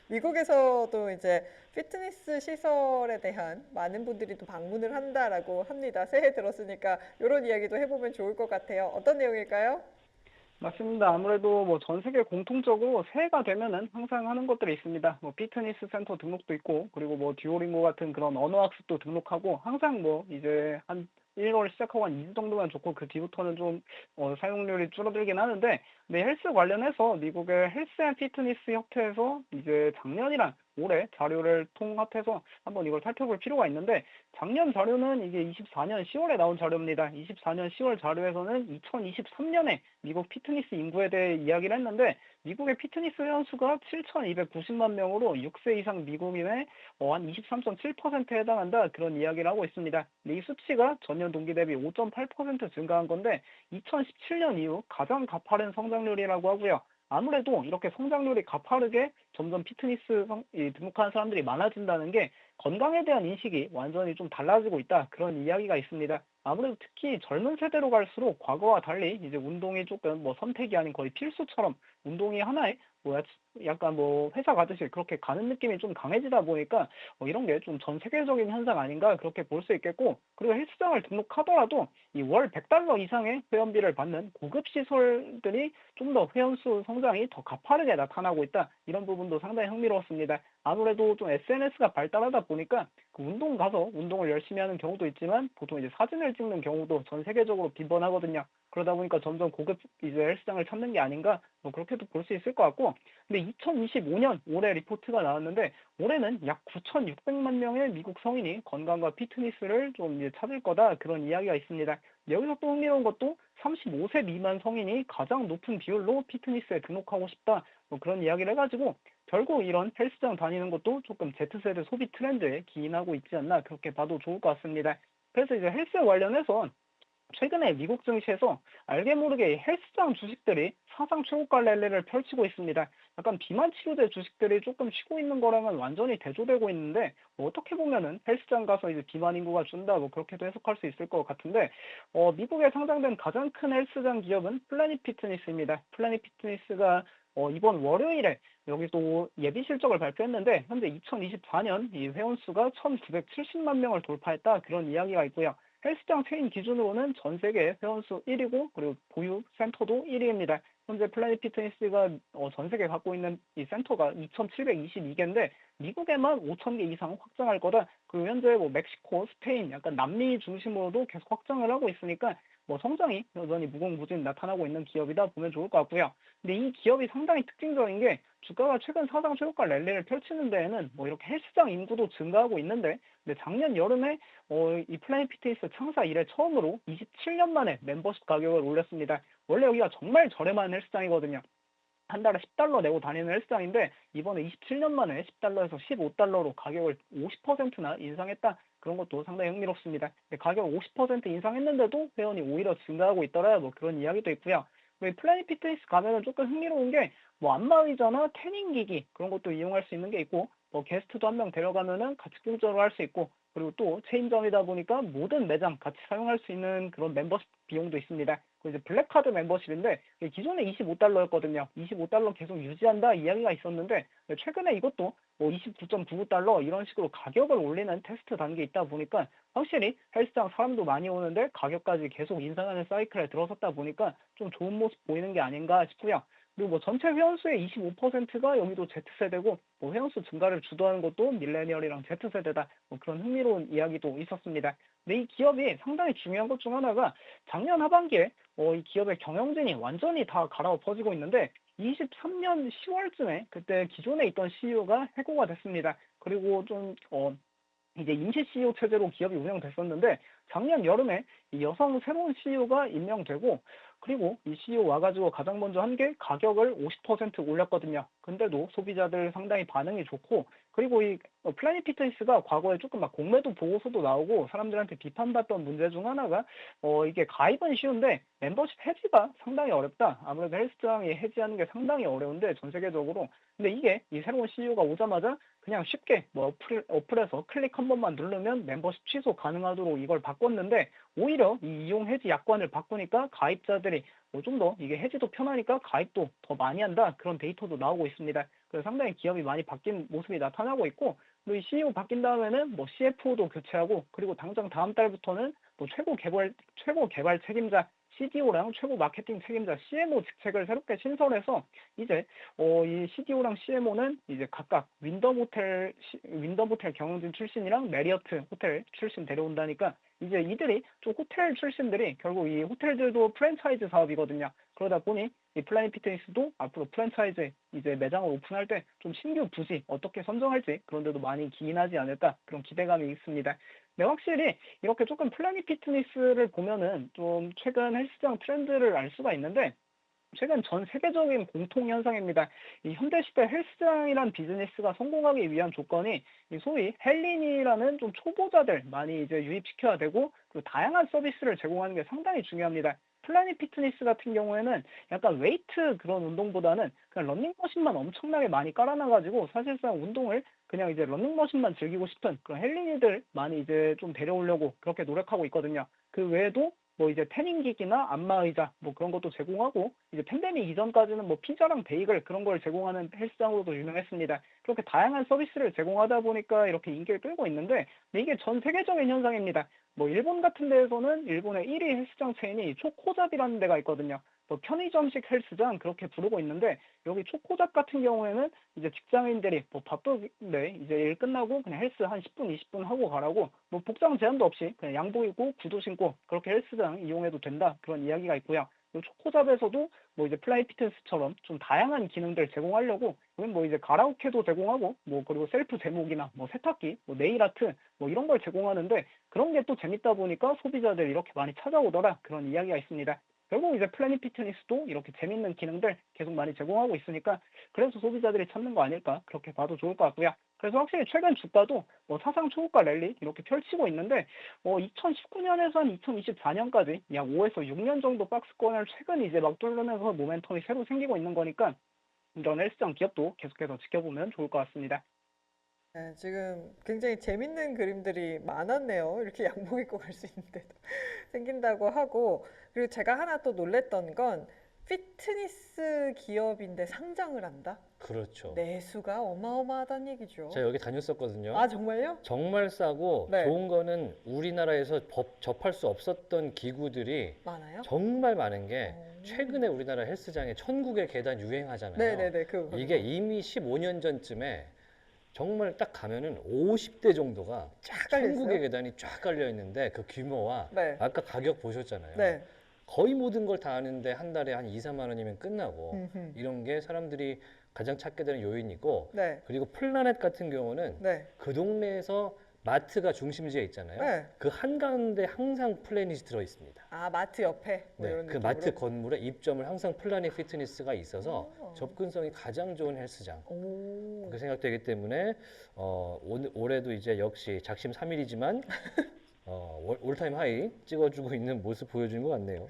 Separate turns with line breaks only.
미국에서도 이제 피트니스 시설에 대한 많은 분들이 또 방문을 한다라고 합니다. 새해 들었으니까 이런 이야기도 해보면 좋을 것 같아요. 어떤 내용일까요?
맞습니다. 아무래도 뭐 전 세계 공통적으로 새해가 되면은 항상 하는 것들이 있습니다. 뭐 피트니스 센터 등록도 있고, 그리고 뭐 듀오링고 같은 그런 언어 학습도 등록하고, 항상 뭐 이제 한 1월 시작하고 한 2주 정도만 좋고, 그 뒤부터는 좀 사용률이 줄어들긴 하는데, 네, 헬스 관련해서 미국의 헬스 앤 피트니스 협회에서 이제 작년이랑 올해 자료를 통합해서 한번 이걸 살펴볼 필요가 있는데, 작년 자료는 이게 24년 10월에 나온 자료입니다. 24년 10월 자료에서는 2023년에 미국 피트니스 인구에 대해 이야기를 했는데, 미국의 피트니스 회원수가 7,290만 명으로 6세 이상 미국인의 한 23.7%에 해당한다, 그런 이야기를 하고 있습니다. 근데 이 수치가 전년 동기 대비 5.8% 증가한 건데 2017년 이후 가장 가파른 성장률이라고 하고요. 아무래도 이렇게 성장률이 가파르게 점점 피트니스 등록하는 사람들이 많아진다는 게 건강에 대한 인식이 완전히 좀 달라지고 있다, 그런 이야기가 있습니다. 아무래도 특히 젊은 세대로 갈수록 과거와 달리 이제 운동이 조금 뭐 선택이 아닌 거의 필수처럼 운동이 하나의 뭐 약간 뭐 회사 가듯이 그렇게 가는 느낌이 좀 강해지다 보니까 이런 게 좀 전 세계적인 현상 아닌가, 그렇게 볼 수 있겠고, 그리고 헬스장을 등록하더라도 이 월 100달러 이상의 회원비를 받는 고급 시설들이 좀 더 회원수 성장이 더 가파르게 나타나고 있다, 이런 부분도 상당히 흥미로웠습니다. 아무래도 좀 SNS가 발달하다 보니까 그 운동 가서 운동을 열심히 하는 경우도 있지만 보통 이제 사진을 찍는 경우도 전 세계적으로 빈번하거든요. 그러다 보니까 점점 고급 이제 헬스장을 찾는 게 아닌가, 뭐 그렇게도 볼 수 있을 것 같고, 근데 2025년 올해 리포트가 나왔는데 올해는 약 9,600만 명의 미국 성인이 건강과 피트니스를 좀 이제 찾을 거다, 그런 이야기가 있습니다. 여기서 또 흥미로운 것도 35세 미만 성인이 가장 높은 비율로 피트니스에 등록하고 싶다, 뭐 그런 이야기를 해가지고 결국 이런 헬스장 다니는 것도 조금 Z세대 소비 트렌드에 기인하고 있지 않나, 그렇게 봐도 좋을 것 같습니다. 그래서 이제 헬스 관련해서 최근에 미국 증시에서 알게 모르게 헬스장 주식들이 사상 최고가 랠리를 펼치고 있습니다. 약간 비만 치료제 주식들이 조금 쉬고 있는 거랑은 완전히 대조되고 있는데, 뭐 어떻게 보면은 헬스장 가서 이제 비만 인구가 준다, 뭐 그렇게도 해석할 수 있을 것 같은데, 미국에 상장된 가장 큰 헬스장 기업은 플래닛 피트니스입니다. 플래닛 피트니스가 이번 월요일에 여기도 예비 실적을 발표했는데 현재 2024년 이 회원수가 1,970만 명을 돌파했다, 그런 이야기가 있고요. 헬스장 체인 기준으로는 전 세계 회원수 1위고 그리고 보유 센터도 1위입니다. 현재 플래닛 피트니스가 전 세계 갖고 있는 이 센터가 2,722개인데 미국에만 5,000개 이상 확장할 거다. 그리고 현재 뭐 멕시코, 스페인, 약간 남미 중심으로도 계속 확장을 하고 있으니까 뭐 성장이 여전히 무궁무진 나타나고 있는 기업이다 보면 좋을 것 같고요. 근데 이 기업이 상당히 특징적인 게 주가가 최근 사상 최고가 랠리를 펼치는 데에는 뭐 이렇게 헬스장 인구도 증가하고 있는데, 근데 작년 여름에 이 플래닛 피트니스 창사 이래 처음으로 27년 만에 멤버십 가격을 올렸습니다. 원래 여기가 정말 저렴한 헬스장이거든요. 한 달에 10달러 내고 다니는 헬스장인데 이번에 27년 만에 10달러에서 15달러로 가격을 50%나 인상했다. 그런 것도 상당히 흥미롭습니다. 가격 50% 인상했는데도 회원이 오히려 증가하고 있더라, 뭐 그런 이야기도 있고요. 플래닛 피트니스 가면은 조금 흥미로운 게 뭐 안마의자나 태닝 기기 그런 것도 이용할 수 있는 게 있고, 뭐 게스트도 한 명 데려가면은 같이 공짜로 할 수 있고, 그리고 또 체인점이다 보니까 모든 매장 같이 사용할 수 있는 그런 멤버십 비용도 있습니다. 그 이제 블랙카드 멤버십인데 기존에 25달러였거든요. 25달러 계속 유지한다 이야기가 있었는데 최근에 이것도 뭐 29.99달러 이런 식으로 가격을 올리는 테스트 단계에 있다 보니까 확실히 헬스장 사람도 많이 오는데 가격까지 계속 인상하는 사이클에 들어섰다 보니까 좀 좋은 모습 보이는 게 아닌가 싶고요. 그리고 뭐 전체 회원수의 25%가 여기도 Z세대고 뭐 회원수 증가를 주도하는 것도 밀레니얼이랑 Z세대다, 뭐 그런 흥미로운 이야기도 있었습니다. 근데 이 기업이 상당히 중요한 것 중 하나가 작년 하반기에 이 기업의 경영진이 완전히 다 갈아엎어지고 있는데 23년 10월쯤에 그때 기존에 있던 CEO가 해고가 됐습니다. 그리고 좀 이제 임시 CEO 체제로 기업이 운영됐었는데 작년 여름에 이 여성 새로운 CEO가 임명되고, 그리고 이 CEO 와가지고 가장 먼저 한 게 가격을 50% 올렸거든요. 근데도 소비자들 상당히 반응이 좋고, 그리고 이 플래닛 피트니스가 과거에 조금 막 공매도 보고서도 나오고 사람들한테 비판받던 문제 중 하나가 이게 가입은 쉬운데 멤버십 해지가 상당히 어렵다. 아무래도 헬스장이 해지하는 게 상당히 어려운데 전 세계적으로. 근데 이게 이 새로운 CEO가 오자마자 그냥 쉽게 뭐 어플에서 클릭 한 번만 누르면 멤버십 취소 가능하도록 이걸 바꿨는데, 오히려 이 이용 해지 약관을 바꾸니까 가입자들이 좀 더 이게 해지도 편하니까 가입도 더 많이 한다, 그런 데이터도 나오고 있습니다. 그래서 상당히 기업이 많이 바뀐 모습이 나타나고 있고, 그리고 이 CEO 바뀐 다음에는 뭐 CFO도 교체하고, 그리고 당장 다음 달부터는 뭐 최고 개발 책임자 CDO랑 최고 마케팅 책임자 CMO 직책을 새롭게 신설해서 이제 이 CDO랑 CMO는 이제 각각 윈덤 호텔 경영진 출신이랑 메리어트 호텔 출신 데려온다니까 이제 이들이 좀 호텔 출신들이 결국 이 호텔들도 프랜차이즈 사업이거든요. 그러다 보니 이 플라닛 피트니스도 앞으로 프랜차이즈 이제 매장을 오픈할 때 좀 신규 부지 어떻게 선정할지 그런 데도 많이 기인하지 않을까 그런 기대감이 있습니다. 네, 확실히 이렇게 조금 플라닛 피트니스를 보면은 좀 최근 헬스장 트렌드를 알 수가 있는데 최근 전 세계적인 공통 현상입니다. 이 현대시대 헬스장이란 비즈니스가 성공하기 위한 조건이 이 소위 헬린이라는 좀 초보자들 많이 이제 유입시켜야 되고 그리고 다양한 서비스를 제공하는 게 상당히 중요합니다. 플라닛 피트니스 같은 경우에는 약간 웨이트 그런 운동보다는 그냥 런닝머신만 엄청나게 많이 깔아놔가지고 사실상 운동을 그냥 이제 런닝머신만 즐기고 싶은 그런 헬린이들 많이 이제 좀 데려오려고 그렇게 노력하고 있거든요. 그 외에도 뭐 이제 태닝기기나 안마의자 뭐 그런 것도 제공하고 이제 팬데믹 이전까지는 뭐 피자랑 베이글 그런 걸 제공하는 헬스장으로도 유명했습니다. 그렇게 다양한 서비스를 제공하다 보니까 이렇게 인기를 끌고 있는데 근데 이게 전 세계적인 현상입니다. 뭐 일본 같은 데에서는 일본의 1위 헬스장 체인이 초코잡이라는 데가 있거든요. 뭐 편의점식 헬스장 그렇게 부르고 있는데 여기 초코잡 같은 경우에는 이제 직장인들이 뭐 바쁜데 이제 일 끝나고 그냥 헬스 한 10분, 20분 하고 가라고 뭐 복장 제한도 없이 그냥 양복 입고 구두 신고 그렇게 헬스장 이용해도 된다 그런 이야기가 있고요. 이 초코잡에서도 뭐 이제 플라이 피트니스처럼 좀 다양한 기능들 제공하려고 여긴 뭐 이제 가라오케도 제공하고 뭐 그리고 셀프 제목이나 뭐 세탁기, 뭐 네일 아트 뭐 이런 걸 제공하는데 그런 게 또 재밌다 보니까 소비자들이 이렇게 많이 찾아오더라 그런 이야기가 있습니다. 결국 이제 플래닛 피트니스도 이렇게 재밌는 기능들 계속 많이 제공하고 있으니까 그래서 소비자들이 찾는 거 아닐까 그렇게 봐도 좋을 것 같고요. 그래서 확실히 최근 주가도 뭐 사상 초고가 랠리 이렇게 펼치고 있는데 2019년에서 한 2024년까지 약 5에서 6년 정도 박스권을 최근 이제 막 뚫으면서 모멘텀이 새로 생기고 있는 거니까 이런 헬스장 기업도 계속해서 지켜보면 좋을 것 같습니다.
네, 지금 굉장히 재밌는 그림들이 많았네요. 이렇게 양복 입고 갈 수 있는데도 생긴다고 하고. 그리고 제가 하나 또 놀랬던 건 피트니스 기업인데 상장을 한다?
그렇죠.
내수가 어마어마하다는 얘기죠.
제가 여기 다녔었거든요.
아, 정말요?
정말 싸고
네.
좋은 거는 우리나라에서 접할 수 없었던 기구들이
많아요?
정말 많은 게
어.
최근에 우리나라 헬스장에 천국의 계단 유행하잖아요.
네네네, 그거.
이게 이미 15년 전쯤에 정말 딱 가면은 50대 정도가
깔려
천국의
있어요?
계단이 쫙 깔려 있는데 그 규모와
네.
아까 가격 보셨잖아요.
네.
거의 모든 걸 다 아는데 한 달에 한 2, 3만 원이면 끝나고
음흠.
이런 게 사람들이 가장 찾게 되는 요인이고
네.
그리고 플라넷 같은 경우는
네.
그 동네에서 마트가 중심지에 있잖아요.
네.
그 한가운데 항상 플래닛이 들어 있습니다.
아, 마트 옆에 뭐
네,
이런
그
느낌으로?
마트 건물에 입점을 항상 플라닛 피트니스가 있어서
아.
접근성이 가장 좋은 헬스장.
오.
그렇게 생각되기 때문에 올해도 이제 역시 작심 삼일이지만 올타임 하이 찍어주고 있는 모습 보여주는 것 같네요.